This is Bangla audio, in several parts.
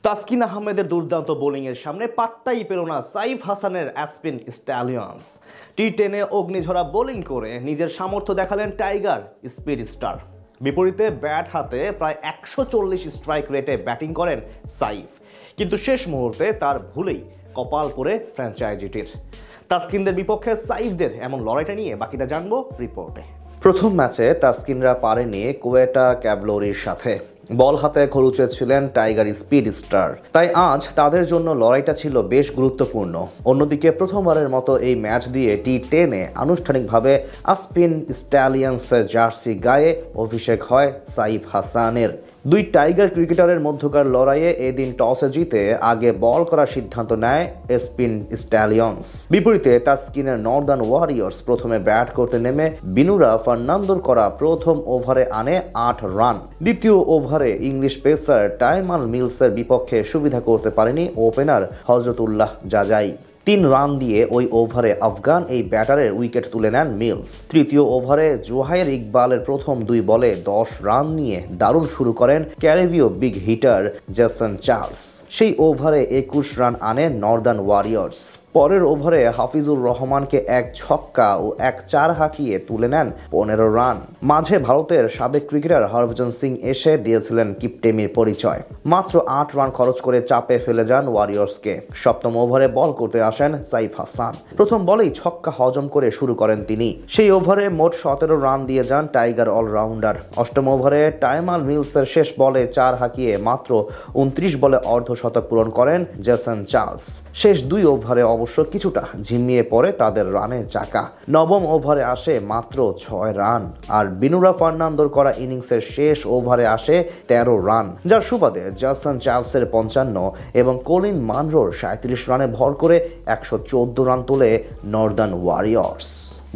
তাসকিন আহমেদের দুর্দান্ত বোলিংয়ের সামনে পাত্তাই পেল না সাইফ হাসানের অ্যাসপিন স্ট্যালিয়ন্স। টি10-এ অগ্নিঝরা বোলিং করে নিজের সামর্থ্য দেখালেন টাইগার স্পিড স্টার। বিপরীতে ব্যাট হাতে প্রায় 140 স্ট্রাইক রেটে ব্যাটিং করেন সাইফ, কিন্তু শেষ মুহূর্তে তার ভুলেই কপাল পড়ে ফ্র্যাঞ্চাইজিটির। তাসকিনদের বিপক্ষে সাইফদের এমন লড়াইটা নিয়ে বাকিটা জানবো রিপোর্টে। প্রথম ম্যাচে তাসকিনরা পারেনি কোয়েটা ক্যাভলরির সাথে। বল হাতে খরুচে ছিলেন টাইগার স্পিড স্টার, তাই আজ তাদের জন্য লড়াইটা ছিল বেশ গুরুত্বপূর্ণ। অন্যদিকে প্রথমবারের মতো এই ম্যাচ দিয়ে টি10-এ আনুষ্ঠানিকভাবে অ্যাসপিন স্ট্যালিয়ন্সের জার্সি গায়ে অভিষেক হয় সাইফ হাসানের। দুই টাইগার ক্রিকেটারের মধ্যকার লড়াইয়ে এদিন টসে জিতে আগে বল করার সিদ্ধান্ত নেয় অ্যাসপিন স্ট্যালিয়ন্স। বিপরীতে তাসকিনের নর্দার্ন ওয়ারিয়র্স প্রথমে ব্যাট করতে নেমে বিনুরা ফার্নান্দোর করা প্রথম ওভারে আনে 8 রান। দ্বিতীয় ওভারে ইংলিশ পেসার টাইমাল মিলসের বিপক্ষে সুবিধা করতে পারেনি ওপেনার হজরতুল্লাহ জাজাই। 3 রান দিয়ে ওই ওভারে আফগান এই ব্যাটারের উইকেট তুলে নেন মিলস। তৃতীয় ওভারে জোহাইর ইকবালের প্রথম 2 বলে 10 রান নিয়ে দারুণ শুরু করেন ক্যারিবীয় বিগ হিটার জেসন চার্লস। সেই ওভারে 21 রান আনে নর্দার্ন ওয়ারিয়র্স। পরের ওভারে হাফিজুর রহমানকে 1 ছক্কা ও 1 চার হাঁকিয়ে তুলে নেন 15 রান। মাঝে ভারতের সাবেক ক্রিকেটার হরভজন সিং এসে দিয়েছিলেন কিপটেমির পরিচয়। মাত্র 8 রান খরচ করে চাপে ফেলে যান ওয়ারিয়র্সকে। সপ্তম ওভারে বল করতে আসেন সাইফ হাসান। প্রথম বলেই ছক্কা হজম করে শুরু করেন তিনি। সেই ওভারে মোট 17 রান দিয়ে যান টাইগার অলরাউন্ডার। অষ্টম ওভারে টাইমাল মিলসের শেষ বলে 4 হাঁকিয়ে মাত্র 29 বলে অর্ধশতক পূরণ করেন জেসন চার্লস। শেষ 2 ওভারে অবশ্য কিছুটা ঝিমিয়ে পড়ে তাদের রানের চাকা। নবম ওভারে আসে মাত্র 6 রান, আর বিনুরা ফার্নান্দোর করা ইনিংসের শেষ ওভারে আসে 13 রান, যার সুবাদে জেসন চার্লসের 55 এবং কলিন মানরোর 37 রানে ভর করে 114 রান তোলে নর্দার্ন ওয়ারিয়র্স।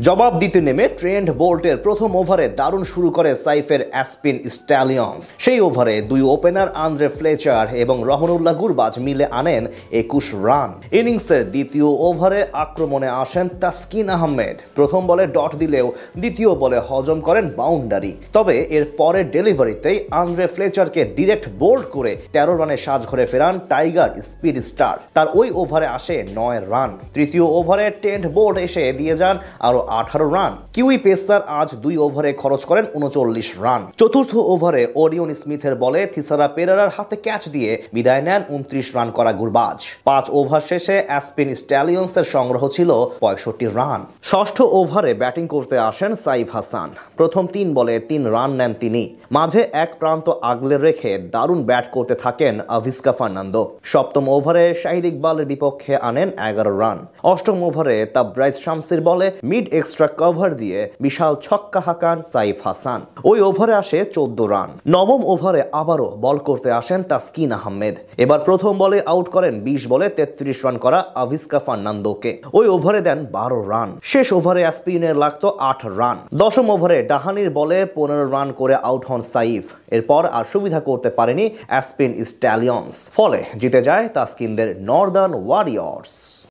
জবাব দিতে নেমে ট্রেন্ট বোল্টের প্রথম ওভারে দারুণ শুরু করে সাইফের অ্যাসপিন স্ট্যালিয়ন্স। সেই ওভারে 2 ওপেনার আন্দ্রে ফ্লেচার এবং রহমানুল্লাহ গুরবাজ মিলে আনেন 21 রান। ইনিংসের দ্বিতীয় ওভারে আক্রমণে আসেন তাসকিন আহমেদ। প্রথম বলে ডট দিলেও দ্বিতীয় বলে হজম করেন বাউন্ডারি। তবে এর পরের ডেলিভারিতেই আন্দ্রে ফ্লেচারকে ডিরেক্ট বোল্ড করে 13 রানে সাজঘরে ফেরান টাইগার স্পিড স্টার। তার ওই ওভারে আসে 9 রান। তৃতীয় ওভারে ট্রেন্ট বোল্ট এসে দিয়ে যান আরো 18 রান। কিউই পেসার আজ 2 ওভারে খরচ করেন 39 রান। চতুর্থ ওভারে ওরিয়ন স্মিথের বলে থিসারা পেরেরার হাতে ক্যাচ দিয়ে বিদায় নেন 29 রান করা গুরবাজ। 5 ওভার শেষে অ্যাসপিন স্ট্যালিয়ন্সের সংগ্রহ ছিল 65 রান। ষষ্ঠ ওভারে ব্যাটিং করতে আসেন সাইফ হাসান। প্রথম 3 বলে 3 রান নেন তিনি। মাঝে এক প্রান্ত আগলে রেখে দারুণ ব্যাট করতে থাকেন আভিস্কা ফার্নান্দো। সপ্তম ওভারে শাহিদ ইকবালের বিপক্ষে আনেন 11 রান। অষ্টম ওভারে তাবরাইজ শামসির বলে মিড এক্সট্রা কভার দিয়ে বিশাল ছক্কা হাঁকান সাইফ হাসান। ওই ওভারে আসে 14 রান। নবম ওভারে আবারও বল করতে আসেন তাসকিন আহমেদ। এবার প্রথম বলে আউট করেন 20 বলে 33 রান করা আভিস্কা ফার্নান্দোকে। ওই ওভারে দেন 12 রান। শেষ ওভারে অ্যাসপিনের লাগতো 8 রান। দশম ওভারে ডাহানির বলে 15 রান করে আউট হন সাইফ। এরপর আর সুবিধা করতে পারেনি অ্যাসপিন স্ট্যালিয়ন্স। ফলে জিতে যায় তাসকিনদের নর্দার্ন ওয়ারিয়র্স।